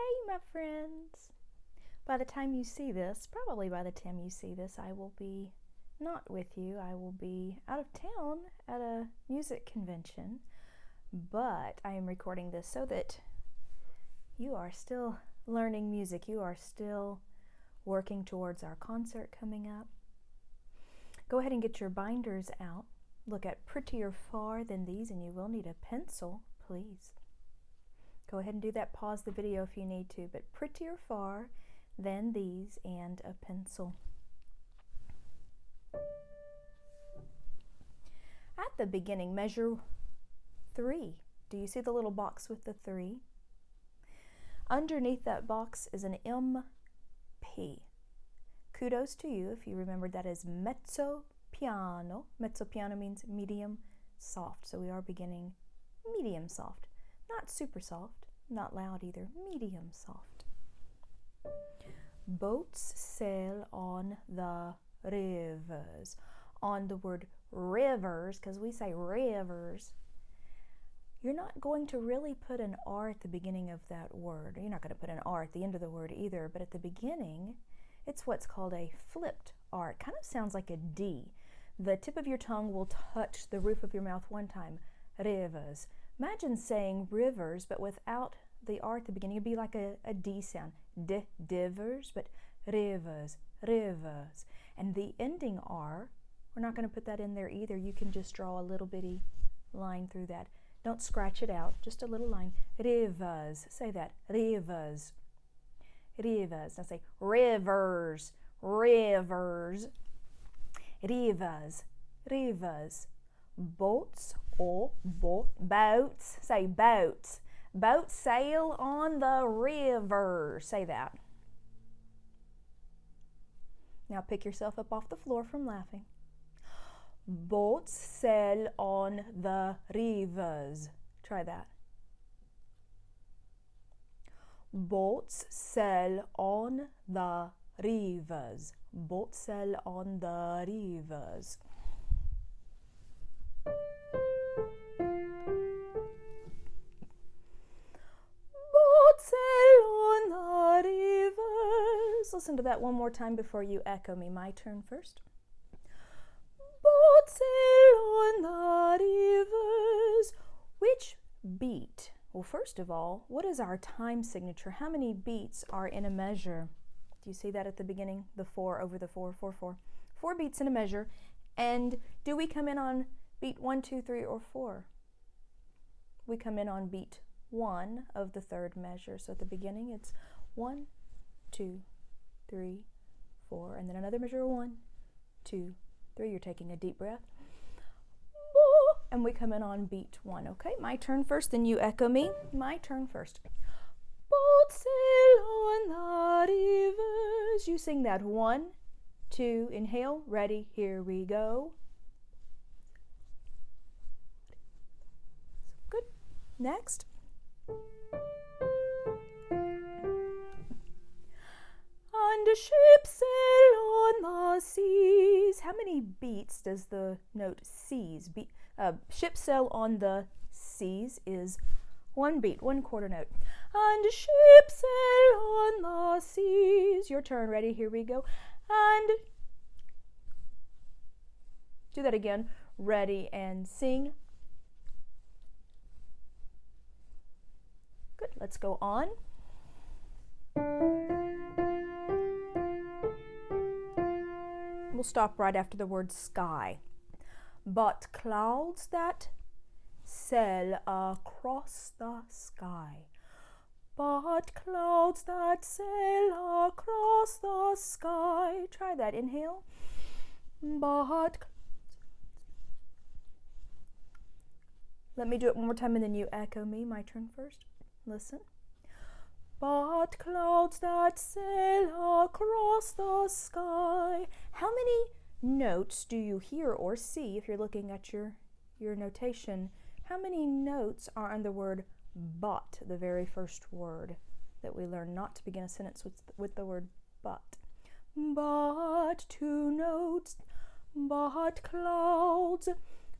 Hey, my friends. By the time you see this, probably by the time you see this, I will be not with you. I will be out of town at a music convention, but I am recording this so that you are still learning music. You are still working towards our concert coming up. Go ahead and get your binders out. Look at Prettier Far Than These, and you will need a pencil, please. Go ahead and do that. Pause the video if you need to, but Prettier Far Than These and a pencil. At the beginning, measure 3. Do you see the little box with the 3? Underneath that box is an MP. Kudos to you if you remembered that as Mezzo Piano. Mezzo Piano means medium soft, so we are beginning medium soft. Not super soft, not loud either, medium soft. Boats sail on the rivers. On the word rivers, because we say rivers, you're not going to really put an R at the beginning of that word. You're not going to put an R at the end of the word either, but at the beginning, it's what's called a flipped R. It kind of sounds like a D. The tip of your tongue will touch the roof of your mouth one time. Rivers. Imagine saying rivers, but without the R at the beginning. It'd be like a D sound. Divers, but rivers, rivers. And the ending R, we're not going to put that in there either. You can just draw a little bitty line through that. Don't scratch it out, just a little line. Rivers. Say that. Rivers. Rivers. Now say rivers, rivers. Rivers, rivers. Boats or boats. Say boats. Boats sail on the river. Say that. Now pick yourself up off the floor from laughing. Boats sail on the rivers. Try that. Boats sail on the rivers. Boats sail on the rivers. Boats sail on the rivers. Listen to that one more time before you echo me. My turn first. Boats sail on the rivers. Which beat? Well, first of all, what is our time signature? How many beats are in a measure? Do you see that at the beginning? The 4 over the 4, 4, 4. 4 beats in a measure. And do we come in on beat 1, 2, 3, or 4? We come in on beat 1 of the third measure. So at the beginning, it's 1, 2, 3, 4. And then another measure, 1, 2, 3. You're taking a deep breath. And we come in on beat 1. Okay, my turn first, then you echo me. My turn first. Boats sail on the rivers. You sing that 1, 2, inhale, ready, here we go. Good. Next. And a ship sail on the seas. How many beats does the note seas? Ship sail on the seas is 1 beat, 1 quarter note. And a ship sail on the seas. Your turn, ready, here we go. And do that again. Ready and sing. Good, let's go on. We'll stop right after the word sky. But clouds that sail across the sky. But clouds that sail across the sky. Try that, inhale. But let me do it one more time and then you echo me. My turn first. Listen. But clouds that sail across the sky. How many notes do you hear or see if you're looking at your notation? How many notes are on the word but, the very first word that we learn not to begin a sentence with the word but? But 2 notes, but clouds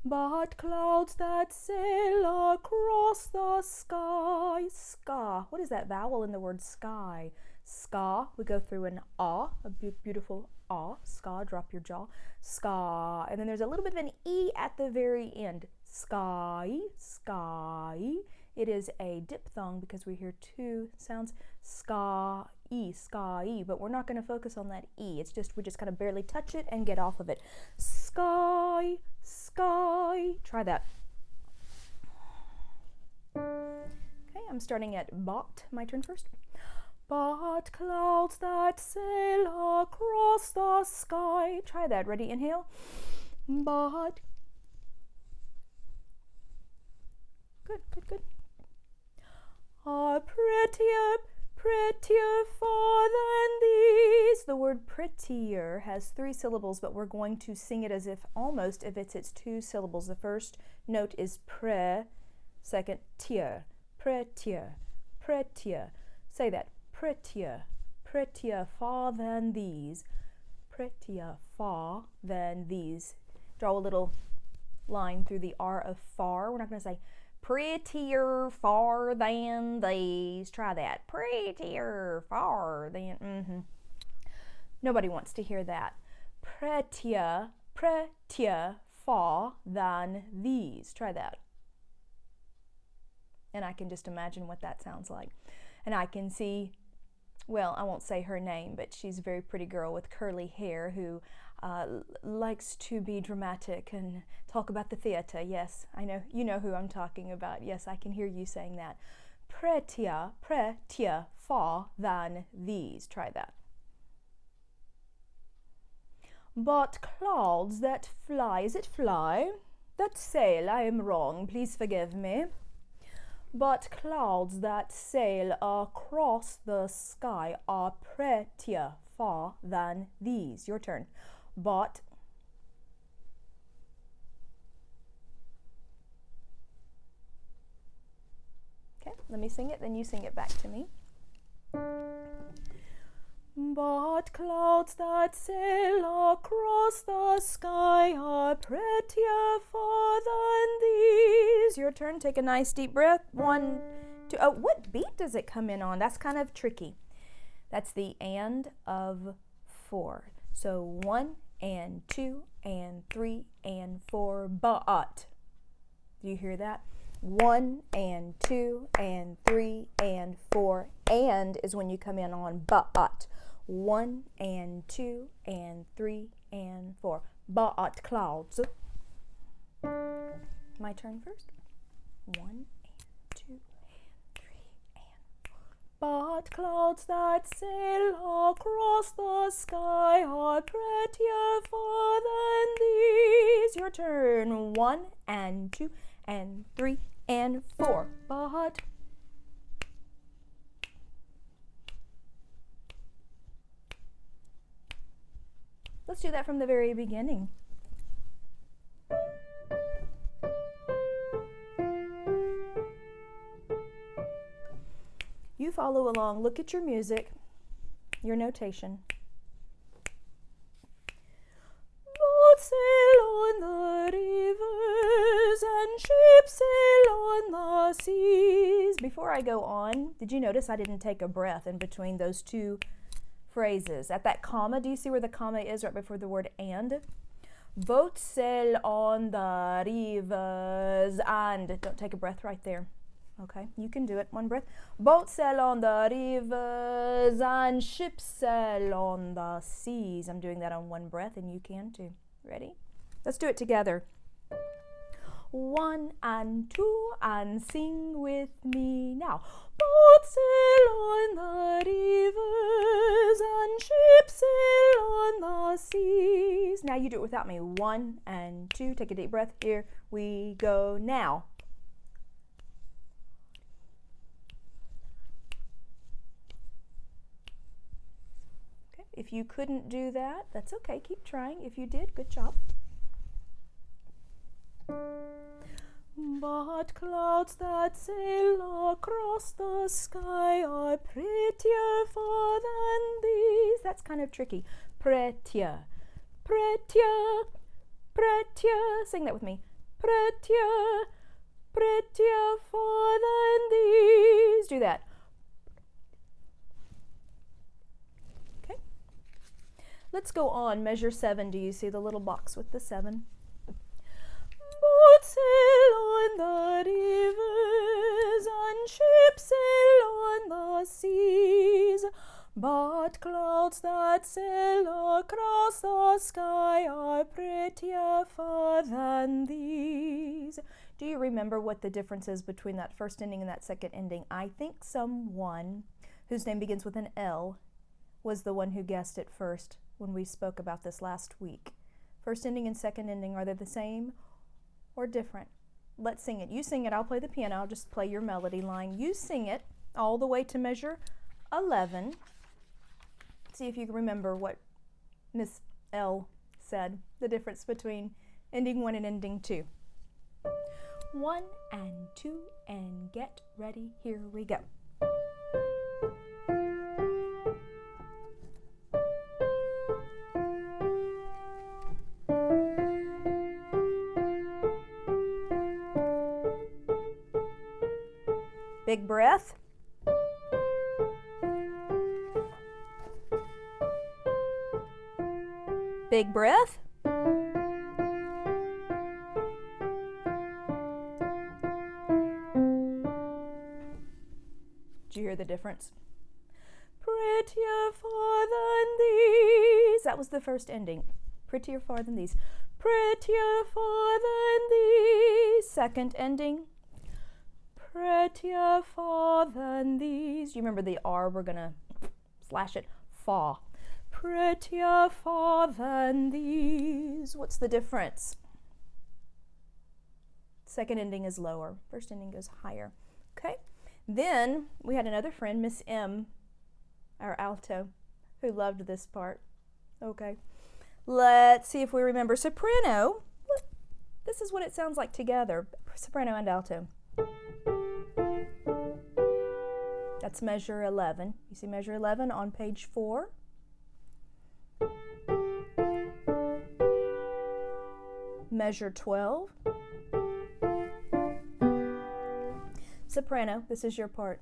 but clouds that sail across the sky. Ska. What is that vowel in the word sky? Ska. We go through an ah, a beautiful ah. Ska. Drop your jaw. Ska. And then there's a little bit of an E at the very end. Sky. Sky. It is a diphthong because we hear two sounds. Ska. Sky, but we're not going to focus on that E. It's just, we just kind of barely touch it and get off of it. Sky, sky. Try that. Okay, I'm starting at but. My turn first. But clouds that sail across the sky. Try that. Ready? Inhale. But. Good, good, good. Are prettier far than these. The word prettier has 3 syllables, but we're going to sing it as if almost if it's 2 syllables. The first note is pre, second tier. Prettier, prettier. Say that. Prettier, prettier far than these. Prettier far than these. Draw a little line through the R of far. We're not going to say prettier far than these. Try that. Prettier far than. Nobody wants to hear that. Prettier, prettier far than these. Try that. And I can just imagine what that sounds like. And I can see, well, I won't say her name, but she's a very pretty girl with curly hair who likes to be dramatic and talk about the theater. Yes, I know, you know who I'm talking about. Yes, I can hear you saying that. Prettier, prettier far than these. Try that. But clouds that fly, is it fly? That sail, I am wrong, please forgive me. But clouds that sail across the sky are prettier far than these. Your turn. But okay, let me sing it, then you sing it back to me. But clouds that sail across the sky are prettier far than these. Your turn. Take a nice deep breath. 1, 2. Oh, what beat does it come in on? That's kind of tricky. That's the and of 4. So 1 and 2 and 3 and 4. But. Do you hear that? 1 and 2 and 3 and 4. And is when you come in on but. 1 and 2 and 3 and 4. But clouds. My turn first. 1 and 2 and 3 and 4. But clouds that sail across the sky are prettier far than these. Your turn. 1 and 2 and 3 and 4. But. Let's do that from the very beginning. You follow along. Look at your music, your notation. Boats sail on the rivers and ships sail on the seas. Before I go on, did you notice I didn't take a breath in between those 2 phrases? At that comma, do you see where the comma is right before the word and? Boats sail on the rivers and, don't take a breath right there. Okay, you can do it. 1 breath. Boats sail on the rivers and ships sail on the seas. I'm doing that on 1 breath and you can too. Ready? Let's do it together. 1 and 2 and sing with me now. Boats sail on the rivers and ships sail on the seas. Now you do it without me. 1 and 2. Take a deep breath. Here we go now. Okay. If you couldn't do that, that's okay. Keep trying. If you did, good job. But clouds that sail across the sky are prettier far than these. That's kind of tricky. Prettier, prettier, prettier. Sing that with me. prettier, prettier far than these. Do that. Okay. Let's go on. Measure 7. Do you see the little box with the 7? Boats sail on the rivers and ships sail on the seas, but clouds that sail across the sky are prettier far than these. Do you remember what the difference is between that first ending and that second ending? I think someone whose name begins with an L was the one who guessed it first when we spoke about this last week. First ending and second ending, are they the same or different? Let's sing it. You sing it, I'll play the piano. I'll just play your melody line. You sing it all the way to measure 11. See if you can remember what Miss L said, the difference between ending 1 and ending 2. 1 and 2 and get ready, here we go. Big breath. Big breath. Did you hear the difference? Prettier far than these. That was the first ending. Prettier far than these. Prettier far than these. Second ending. Prettier far than these. You remember the R, we're going to slash it. Fa. Prettier far than these. What's the difference? Second ending is lower. First ending goes higher. Okay. Then we had another friend, Miss M, our alto, who loved this part. Okay. Let's see if we remember soprano. This is what it sounds like together. Soprano and alto. That's measure 11. You see measure 11 on page 4. Measure 12. Soprano, this is your part.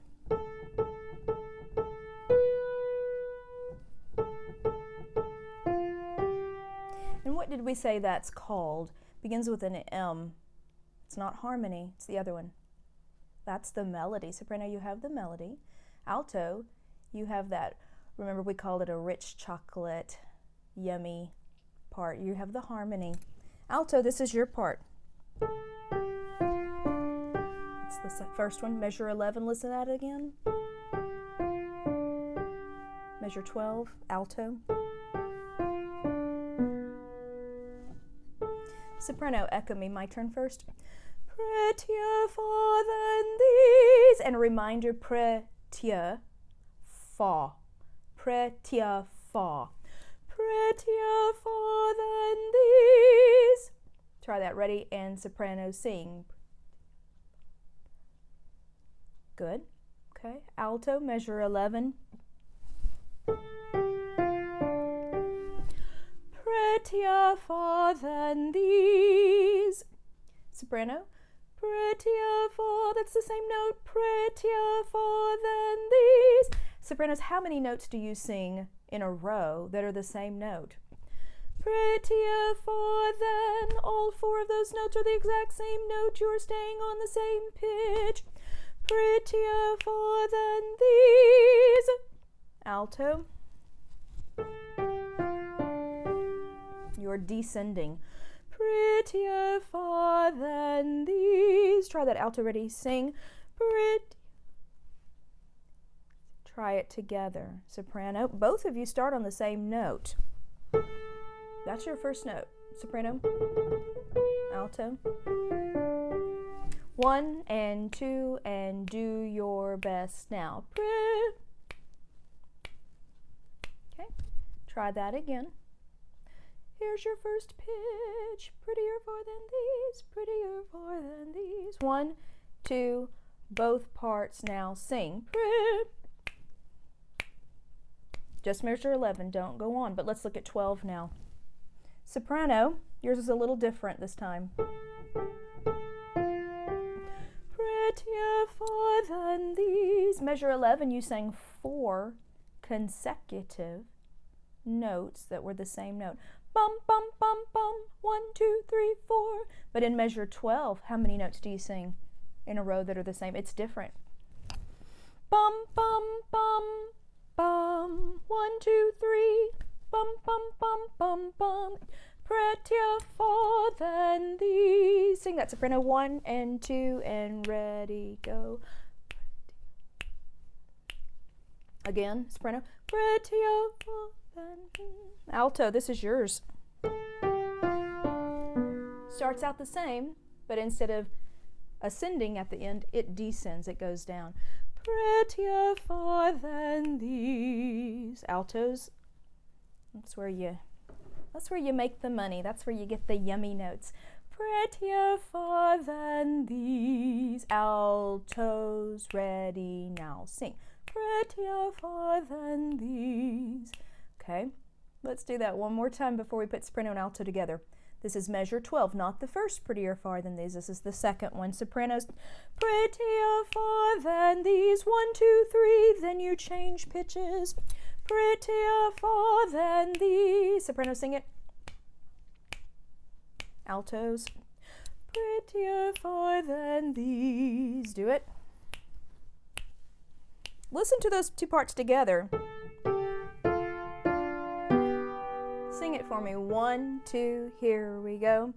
And what did we say that's called? Begins with an M. It's not harmony, it's the other one. That's the melody. Soprano, you have the melody. Alto, you have that, remember we called it a rich chocolate, yummy part. You have the harmony. Alto, this is your part. It's the first one, measure 11, listen to that again. Measure 12, alto. Soprano, echo me, my turn first. Prettier far than these. And a reminder, prettier far. Prettier far. Prettier far than these. Try that, ready, and soprano, sing. Good. Okay, alto, measure 11. Prettier far than these. Soprano, prettier far, that's the same note, prettier far than these. Sopranos, how many notes do you sing in a row that are the same note? Prettier far than, all 4 of those notes are the exact same note, you're staying on the same pitch. Prettier far than these. Alto. You're descending. Prettier far than these. Try that, alto, ready, sing. Try it together. Soprano. Both of you start on the same note. That's your first note. Soprano. Alto. 1 and 2 and do your best now. Okay. Try that again. Here's your first pitch. Prettier far than these, prettier far than these. 1, 2, both parts now sing. Just measure 11, don't go on, but let's look at 12 now. Soprano, yours is a little different this time. prettier far than these. Measure 11, you sang 4 consecutive notes that were the same note. Bum, bum, bum, bum, 1, 2, 3, 4. But in measure 12, how many notes do you sing in a row that are the same? It's different. Bum, bum, bum, bum, 1, 2, 3, bum, bum, bum, bum, bum. Prettier far than these. Sing that soprano, 1 and 2 and ready, go. Again, soprano, prettier far than these. Alto, this is yours. Starts out the same, but instead of ascending at the end, it descends, it goes down. Prettier far than these. Altos, that's where you make the money. That's where you get the yummy notes. Prettier far than these. Altos, ready, now sing. Prettier far than these. Okay, let's do that one more time before we put soprano and alto together. This is measure 12, not the first Prettier Far Than These. This is the second one. Sopranos, prettier far than these. 1, 2, 3. Then you change pitches. Prettier far than these. Sopranos, sing it. Altos, prettier far than these. Do it. Listen to those two parts together. Sing it for me. 1, 2, here we go.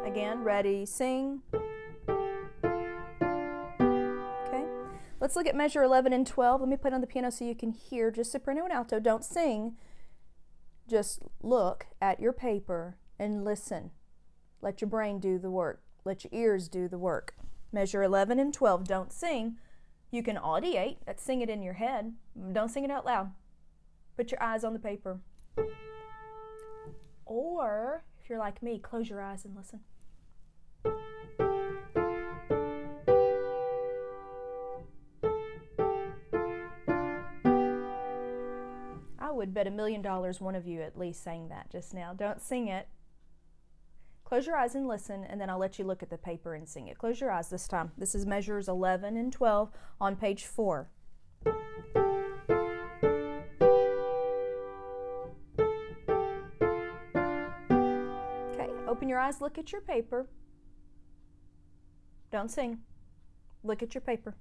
Again, ready, sing. Okay, let's look at measure 11 and 12. Let me put it on the piano so you can hear just soprano and alto. Don't sing. Just look at your paper and listen. Let your brain do the work. Let your ears do the work. Measure 11 and 12. Don't sing. You can audiate. That's sing it in your head. Don't sing it out loud. Put your eyes on the paper. Or, if you're like me, close your eyes and listen. I would bet $1 million one of you at least sang that just now. Don't sing it. Close your eyes and listen, and then I'll let you look at the paper and sing it. Close your eyes this time. This is measures 11 and 12 on page 4. Open your eyes, look at your paper. Don't sing. Look at your paper.